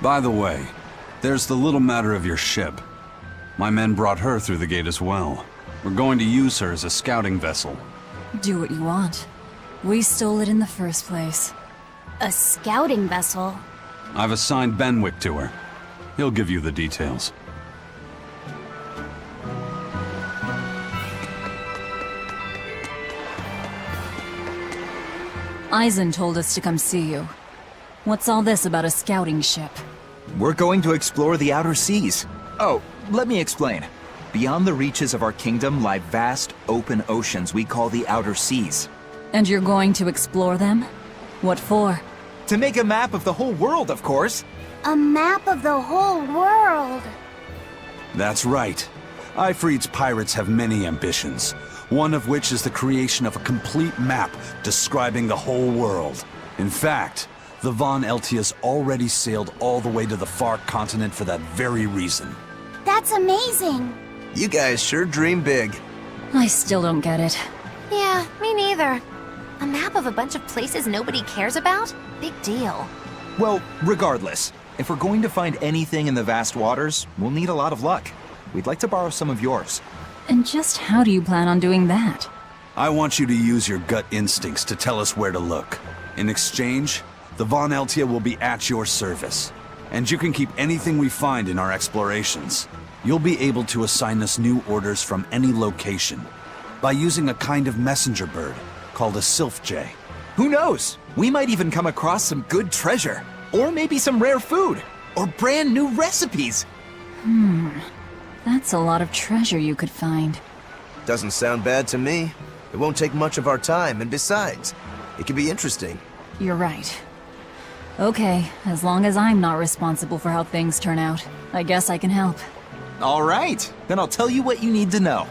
By the way, there's the little matter of your ship. My men brought her through the gate as well. We're going to use her as a scouting vessel. Do what you want. We stole it in the first place. A scouting vessel? I've assigned Benwick to her. He'll give you the details. Eisen told us to come see you. What's all this about a scouting ship? We're going to explore the outer seas. Oh, let me explain. Beyond the reaches of our kingdom lie vast, open oceans we call the outer seas. And you're going to explore them? What for? To make a map of the whole world, of course. A map of the whole world. That's right. Ifrit's pirates have many ambitions, one of which is the creation of a complete map describing the whole world. In fact, the Von Eltias already sailed all the way to the far continent for that very reason. That's amazing. You guys sure dream big. I still don't get it. Yeah, me neither. A map of a bunch of places nobody cares about? Big deal. Well, regardless, if we're going to find anything in the vast waters, we'll need a lot of luck. We'd like to borrow some of yours. And just how do you plan on doing that? I want you to use your gut instincts to tell us where to look. In exchange, the Von Eltia will be at your service. And you can keep anything we find in our explorations. You'll be able to assign us new orders from any location by using a kind of messenger bird called a sylph jay. Who knows? We might even come across some good treasure. Or maybe some rare food. Or brand new recipes. That's a lot of treasure you could find. Doesn't sound bad to me. It won't take much of our time, and besides, it could be interesting. You're right. Okay, as long as I'm not responsible for how things turn out, I guess I can help. All right, then I'll tell you what you need to know.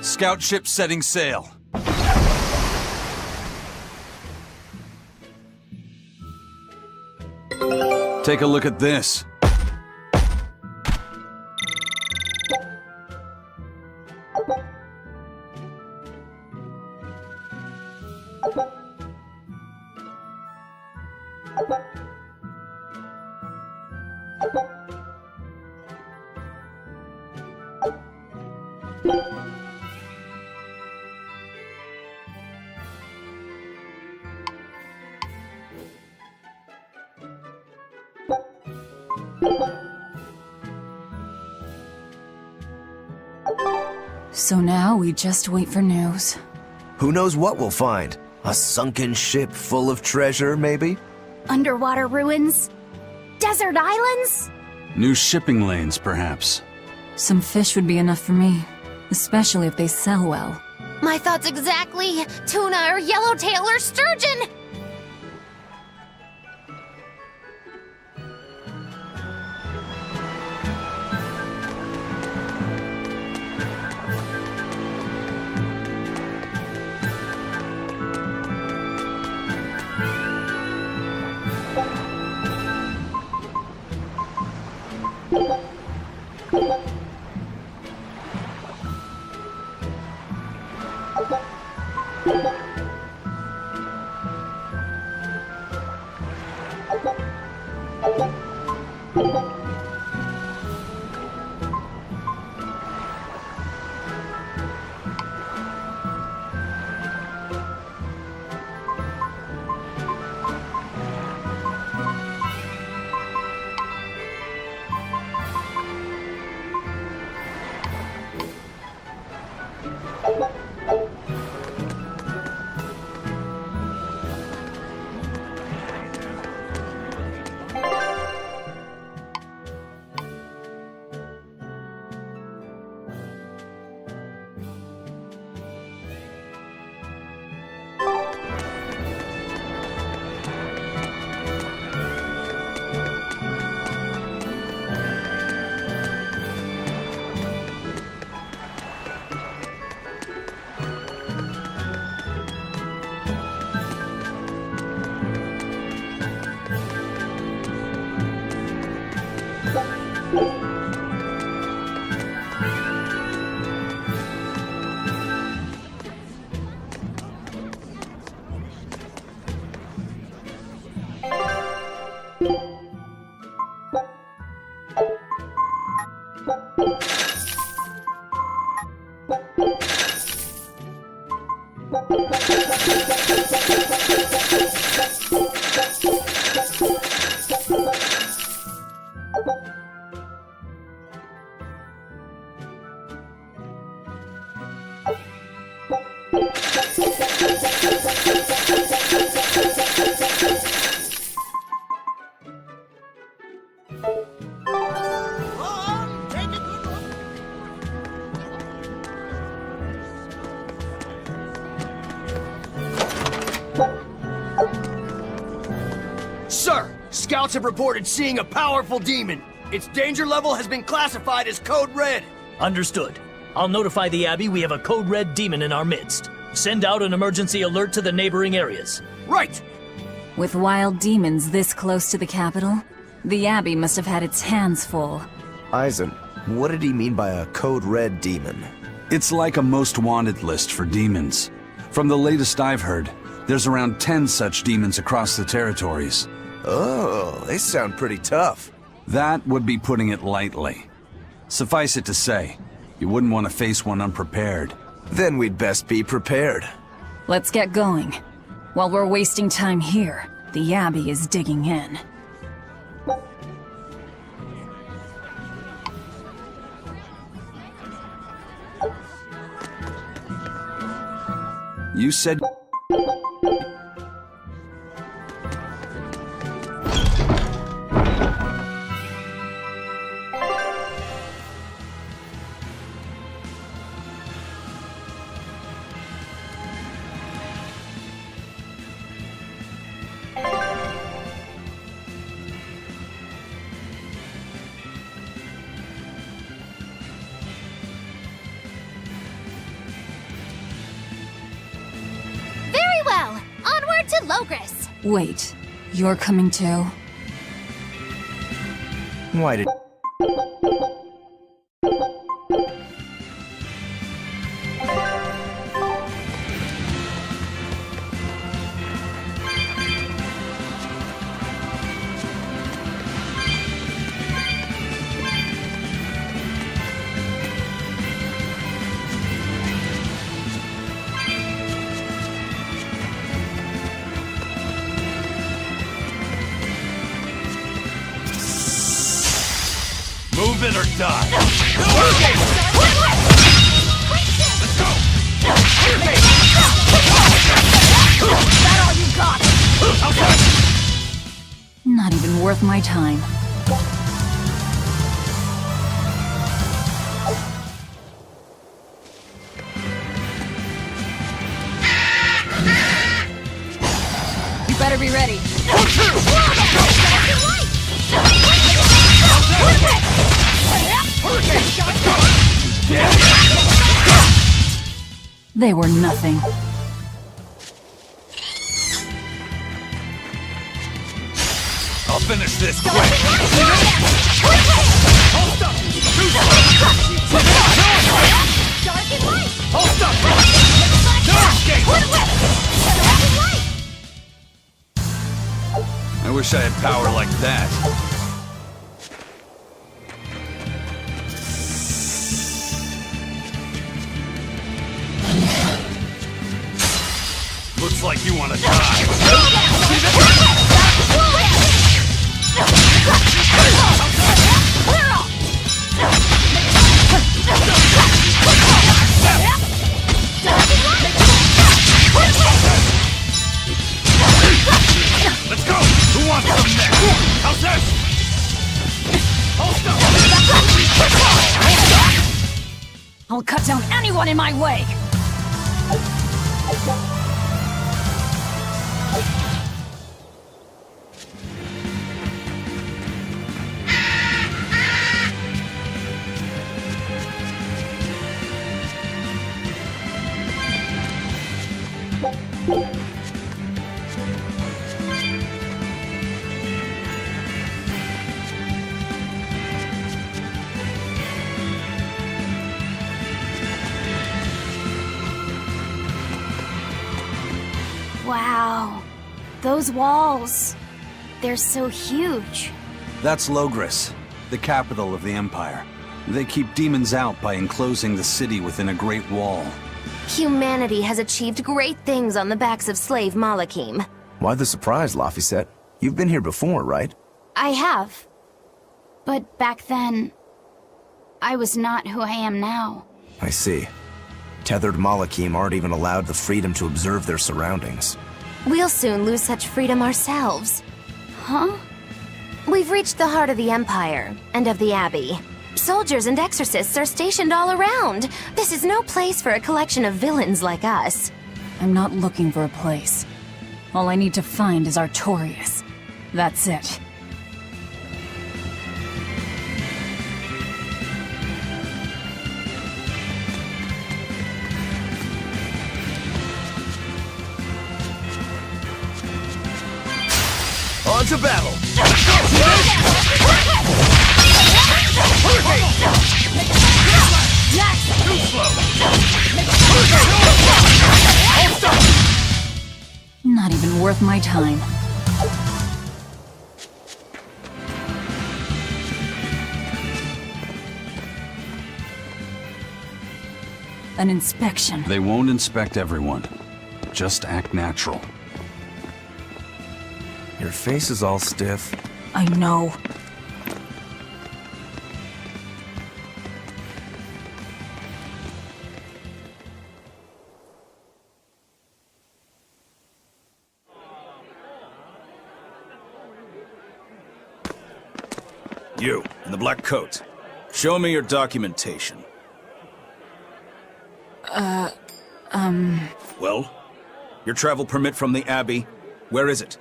Scout ship setting sail. Take a look at this. So now we just wait for news. Who knows what we'll find? A sunken ship full of treasure, maybe? Underwater ruins? Desert islands? New shipping lanes, perhaps. Some fish would be enough for me, especially if they sell well. My thoughts exactly. Tuna or yellowtail or sturgeon. Scouts have reported seeing a powerful demon. Its danger level has been classified as Code Red. Understood. I'll notify the Abbey we have a Code Red demon in our midst. Send out an emergency alert to the neighboring areas. Right! With wild demons this close to the capital, the Abbey must have had its hands full. Eisen, what did he mean by a Code Red demon? It's like a most wanted list for demons. From the latest I've heard, there's around 10 such demons across the territories. Oh, they sound pretty tough. That would be putting it lightly. Suffice it to say, you wouldn't want to face one unprepared. Then we'd best be prepared. Let's get going. While we're wasting time here, the Abbey is digging in. You said... Very well. Onward to Logris. Wait, you're coming too? Why did... Move it or die! Not even worth my time. You better be ready. They were nothing. I'll finish this quick! Hold up! I wish I had power like that. Looks like you want to die. Let's go! Who wants some next? How's this? I'll cut down anyone in my way! Wow. Those walls. They're so huge. That's Logris, the capital of the Empire. They keep demons out by enclosing the city within a great wall. Humanity has achieved great things on the backs of slave Malakim. Why the surprise, Laphicet? You've been here before, right? I have. But back then, I was not who I am now. I see. Tethered Malakim aren't even allowed the freedom to observe their surroundings. We'll soon lose such freedom ourselves. Huh? We've reached the heart of the Empire, and of the Abbey. Soldiers and exorcists are stationed all around. This is no place for a collection of villains like us. I'm not looking for a place. All I need to find is Artorias. That's it. On to battle! Not even worth my time. An inspection. They won't inspect everyone. Just act natural. Your face is all stiff. I know. You, in the black coat. Show me your documentation. Well? Your travel permit from the Abbey? Where is it?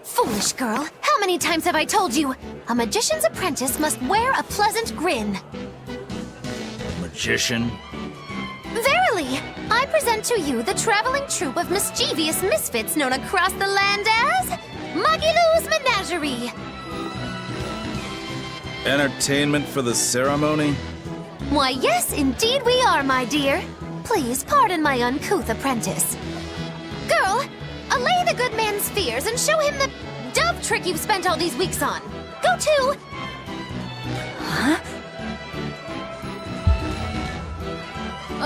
Foolish girl, how many times have I told you? A magician's apprentice must wear a pleasant grin. Magician? Verily, I present to you the traveling troupe of mischievous misfits known across the land as Magilou's Menagerie. Entertainment for the ceremony? Why, yes, indeed we are, my dear. Please pardon my uncouth apprentice. Girl, allay the good man's fears and show him the dove trick you've spent all these weeks on. Go to!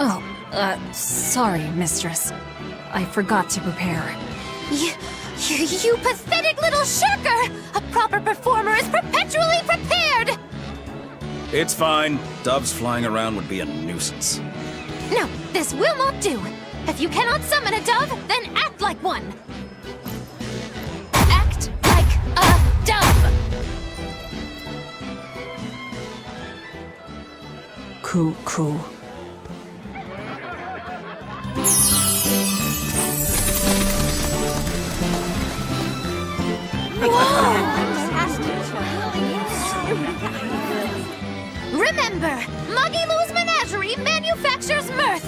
Oh, sorry, mistress. I forgot to prepare. You pathetic little shirker! A proper performer is perpetually prepared! It's fine. Doves flying around would be a nuisance. No, this will not do. If you cannot summon a dove, then act like one. Act like a dove! Cool. Remember, Magilou's Menagerie manufactures mirth.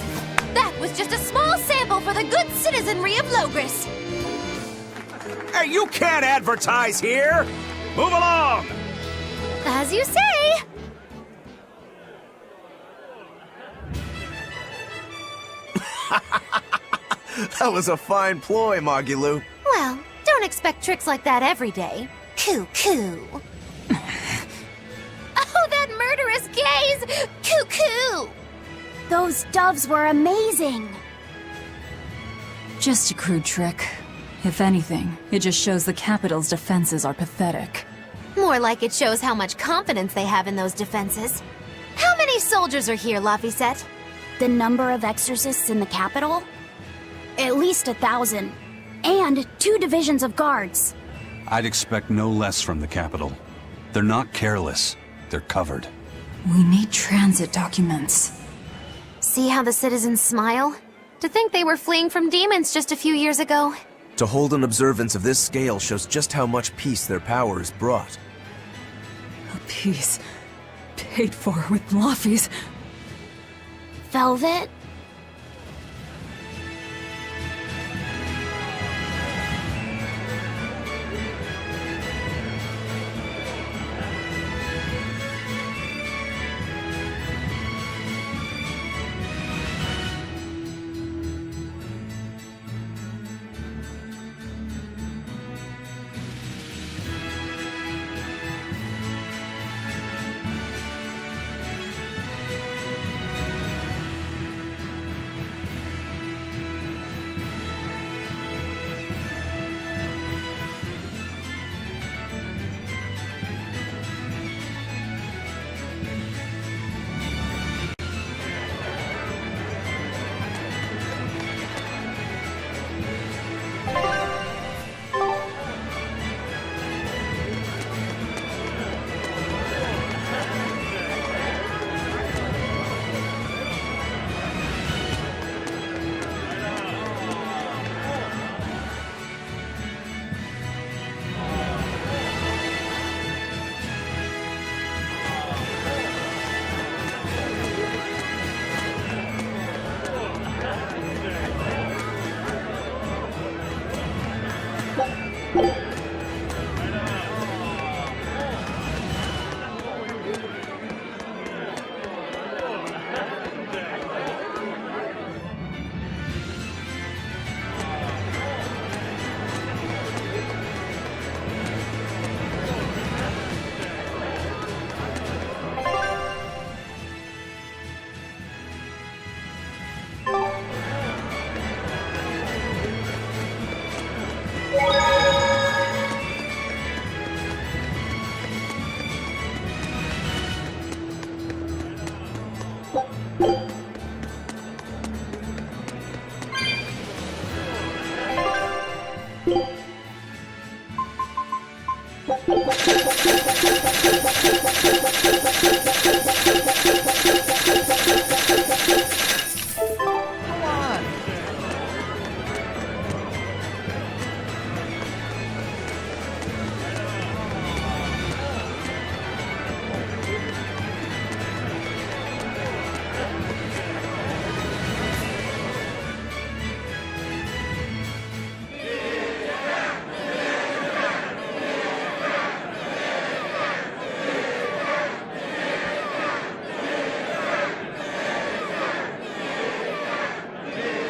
That was just a small sample for the good citizenry of Logris. Hey, you can't advertise here! Move along! As you say. That was a fine ploy, Magilou. Well, don't expect tricks like that every day. Coo. Oh, that murderous gaze! Coo. Those doves were amazing. Just a crude trick. If anything, it just shows the capital's defenses are pathetic. More like it shows how much confidence they have in those defenses. How many soldiers are here, Laphicet? The number of exorcists in the capital? At least 1,000. And 2 divisions of guards. I'd expect no less from the capital. They're not careless. They're covered. We need transit documents. See how the citizens smile? To think they were fleeing from demons just a few years ago. To hold an observance of this scale shows just how much peace their power has brought. A piece paid for with Laffy's. Velvet?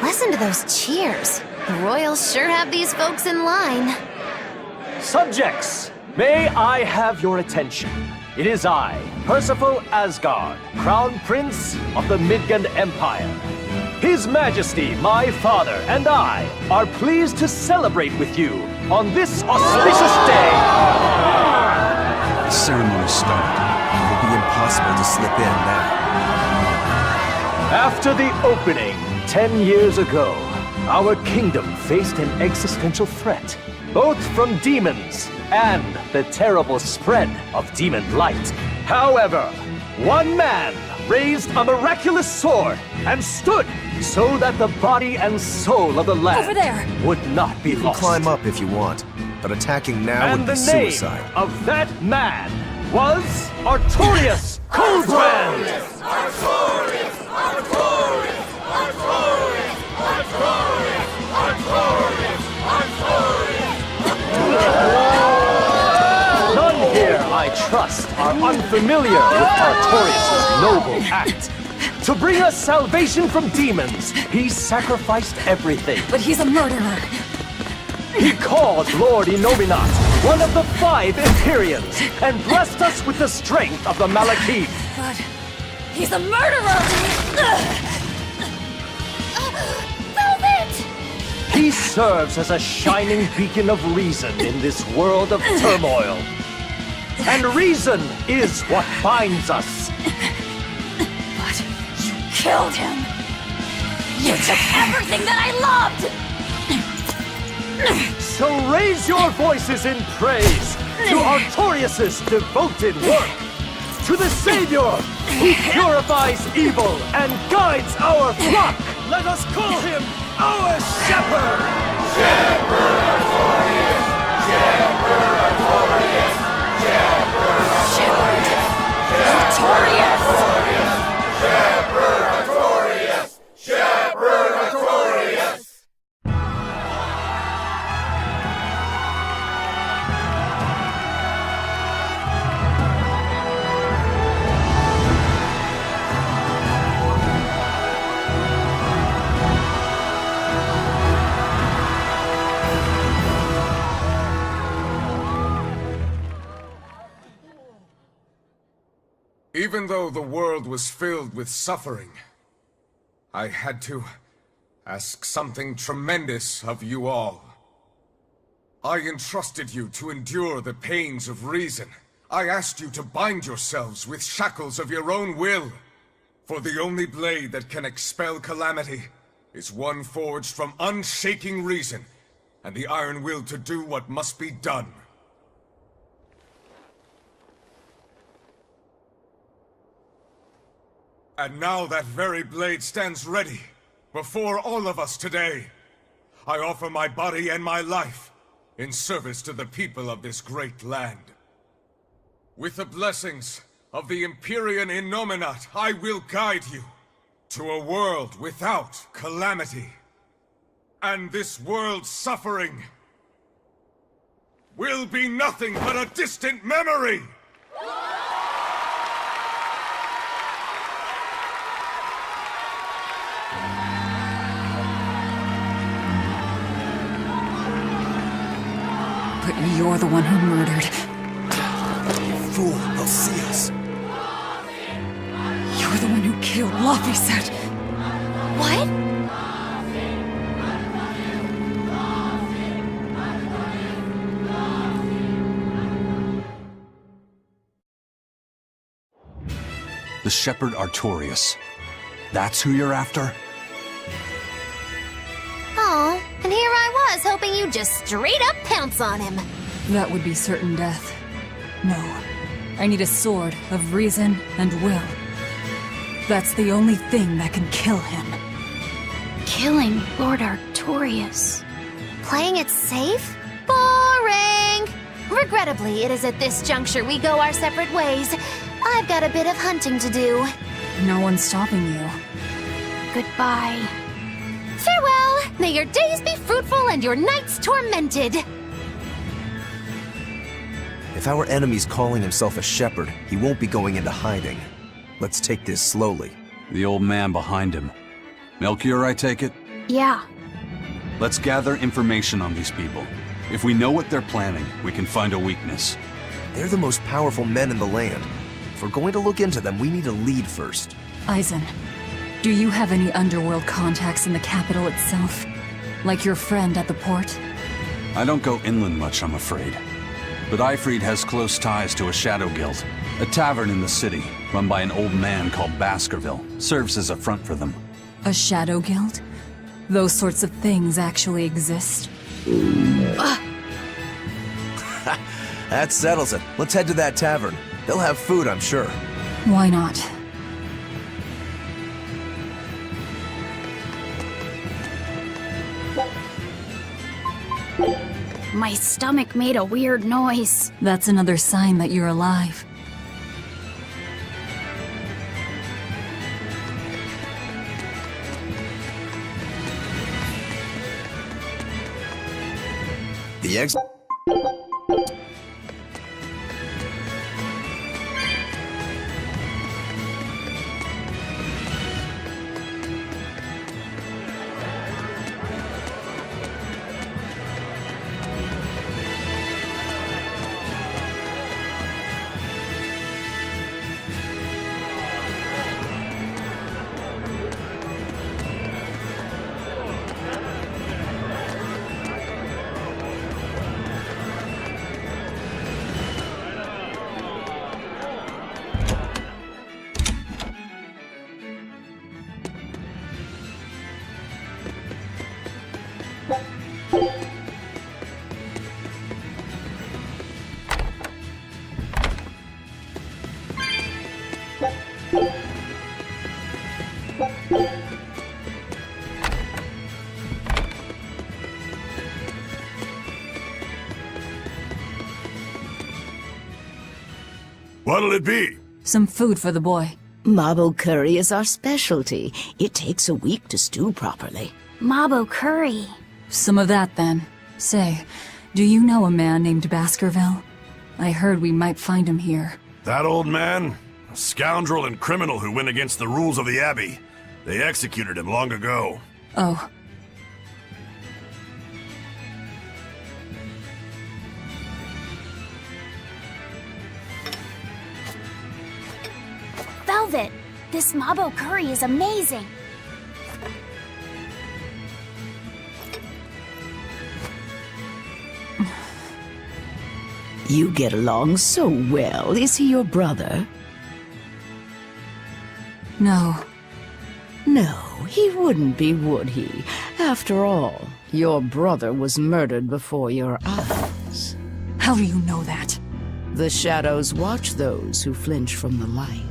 Listen to those cheers. The royals sure have these folks in line. Subjects, may I have your attention? It is I, Percival Asgard, Crown Prince of the Midgard Empire. His Majesty, my father, and I are pleased to celebrate with you on this auspicious day. The ceremony started. It will be impossible to slip in now. After the opening, 10 years ago, our kingdom faced an existential threat, both from demons and the terrible spread of demon light. However, one man raised a miraculous sword and stood so that the body and soul of the land Over there! would not be You can lost. climb up if you want, but attacking now And would be the name suicide. of that man was Artorius Coldbrand! None here, I trust, are unfamiliar with Artorius' noble act. To bring us salvation from demons, he sacrificed everything. But he's a murderer. He called Lord Inominat, one of the 5 Empyreans, and blessed us with the strength of the Malekith. But he's a murderer! Velvet! He serves as a shining beacon of reason in this world of turmoil. And reason is what binds us. But you killed him! You took everything that I loved! So raise your voices in praise to Artorius' devoted work, to the Savior who purifies evil and guides our flock. Let us call him our Shepherd! Even though the world was filled with suffering, I had to ask something tremendous of you all. I entrusted you to endure the pains of reason. I asked you to bind yourselves with shackles of your own will. For the only blade that can expel calamity is one forged from unshaking reason and the iron will to do what must be done. And now that very blade stands ready, before all of us today. I offer my body and my life, in service to the people of this great land. With the blessings of the Empyrean Innominat, I will guide you to a world without calamity. And this world's suffering will be nothing but a distant memory! But you're the one who murdered. You fool, they'll see us. You're the one who killed Laphicet. What? The Shepherd Artorius. That's who you're after? Oh, and here I was hoping you'd just straight up pounce on him. That would be certain death. No. I need a sword of reason and will. That's the only thing that can kill him. Killing Lord Artorias. Playing it safe? Boring! Regrettably, it is at this juncture we go our separate ways. I've got a bit of hunting to do. No one's stopping you. Goodbye. Farewell! May your days be fruitful and your nights tormented! If our enemy's calling himself a shepherd, he won't be going into hiding. Let's take this slowly. The old man behind him. Melchior, I take it? Yeah. Let's gather information on these people. If we know what they're planning, we can find a weakness. They're the most powerful men in the land. If we're going to look into them, we need a lead first. Eisen, do you have any underworld contacts in the capital itself? Like your friend at the port? I don't go inland much, I'm afraid. But Eifried has close ties to a shadow guild. A tavern in the city, run by an old man called Baskerville, serves as a front for them. A shadow guild? Those sorts of things actually exist? That settles it. Let's head to that tavern. They'll have food, I'm sure. Why not? My stomach made a weird noise. That's another sign that you're alive. The ex... What'll it be? Some food for the boy. Mabo curry is our specialty. It takes a week to stew properly. Mabo curry. Some of that, then. Say, do you know a man named Baskerville? I heard we might find him here. That old man? A scoundrel and criminal who went against the rules of the Abbey. They executed him long ago. Oh. Velvet, this Mabo curry is amazing. You get along so well. Is he your brother? No. No, he wouldn't be, would he? After all, your brother was murdered before your eyes. How do you know that? The shadows watch those who flinch from the light.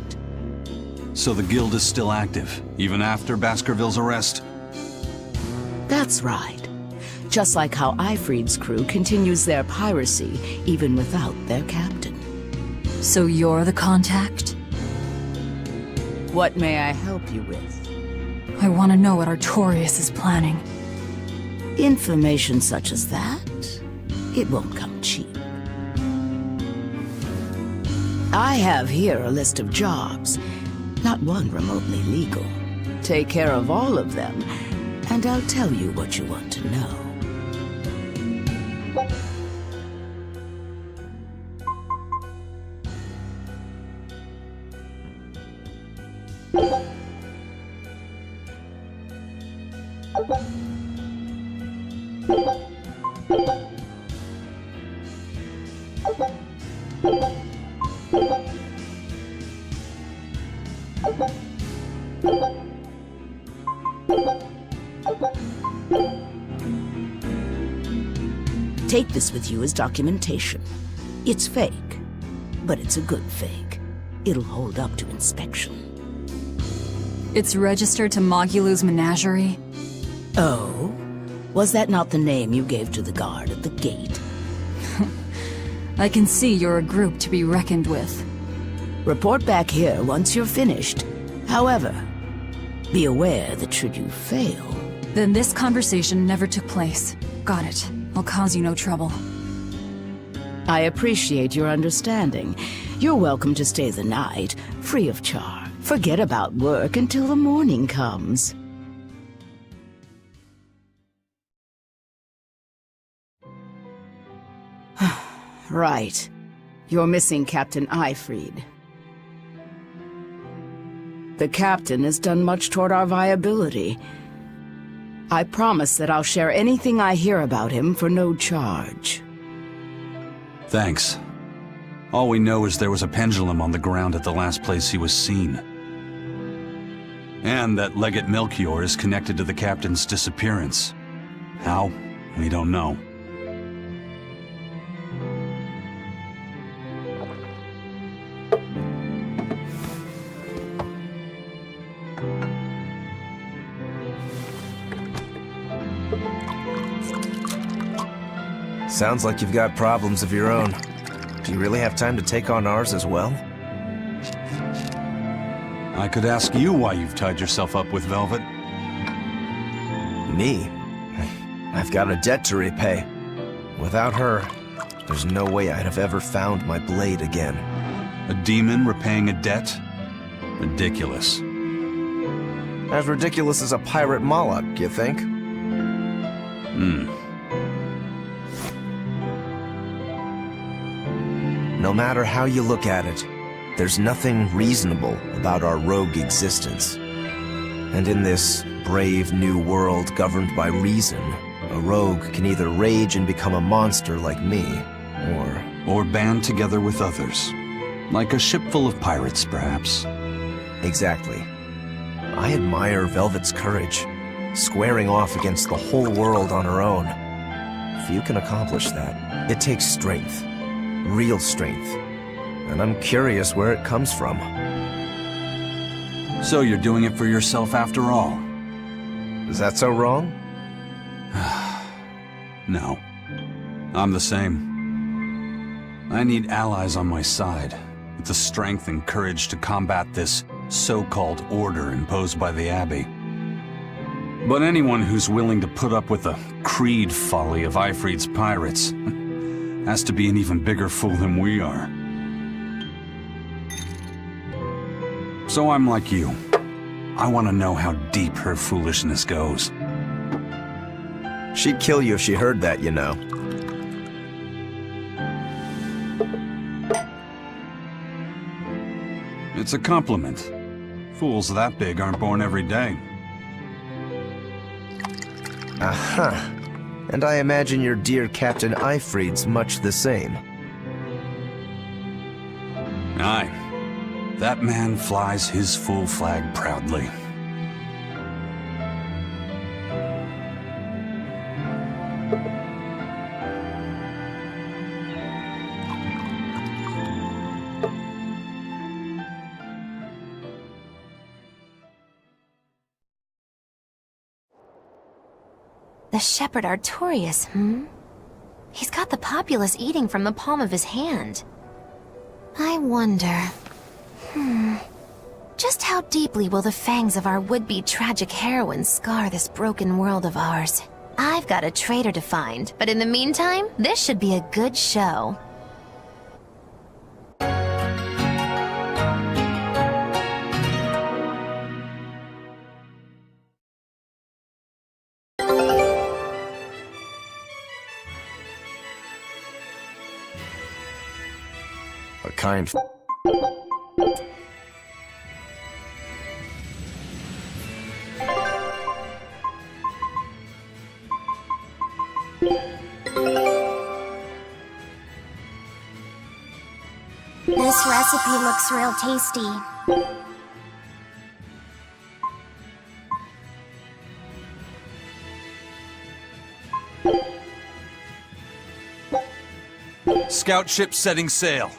So the guild is still active, even after Baskerville's arrest? That's right. Just like how Eifried's crew continues their piracy, even without their captain. So you're the contact? What may I help you with? I want to know what Artorias is planning. Information such as that? It won't come cheap. I have here a list of jobs. Not one remotely legal. Take care of all of them, and I'll tell you what you want to know. Take this with you as documentation. It's fake, but it's a good fake. It'll hold up to inspection. It's registered to Mogulu's menagerie? Oh? Was that not the name you gave to the guard at the gate? I can see you're a group to be reckoned with. Report back here once you're finished. However, be aware that should you fail... Then this conversation never took place. Got it. I'll cause you no trouble. I appreciate your understanding. You're welcome to stay the night, free of charge. Forget about work until the morning comes. Right. You're missing Captain Ifried. The captain has done much toward our viability. I promise that I'll share anything I hear about him for no charge. Thanks. All we know is there was a pendulum on the ground at the last place he was seen. And that Legate Melchior is connected to the captain's disappearance. How? We don't know. Sounds like you've got problems of your own. Do you really have time to take on ours as well? I could ask you why you've tied yourself up with Velvet. Me? I've got a debt to repay. Without her, there's no way I'd have ever found my blade again. A demon repaying a debt? Ridiculous. As ridiculous as a pirate Moloch, you think? No matter how you look at it, there's nothing reasonable about our rogue existence. And in this brave new world governed by reason, a rogue can either rage and become a monster like me, or band together with others. Like a ship full of pirates, perhaps. Exactly. I admire Velvet's courage, squaring off against the whole world on her own. Few can accomplish that. It takes strength. Real strength. And I'm curious where it comes from. So you're doing it for yourself after all? Is that so wrong? No. I'm the same. I need allies on my side, with the strength and courage to combat this so-called order imposed by the Abbey. But anyone who's willing to put up with the creed folly of Ifried's pirates has to be an even bigger fool than we are. So I'm like you. I want to know how deep her foolishness goes. She'd kill you if she heard that, you know. It's a compliment. Fools that big aren't born every day. Aha. And I imagine your dear Captain Ifried's much the same. Aye. That man flies his full flag proudly. The shepherd Artorius, He's got the populace eating from the palm of his hand. I wonder... Just how deeply will the fangs of our would-be tragic heroine scar this broken world of ours? I've got a traitor to find, but in the meantime, this should be a good show. A kind... This recipe looks real tasty. Scout ship setting sail.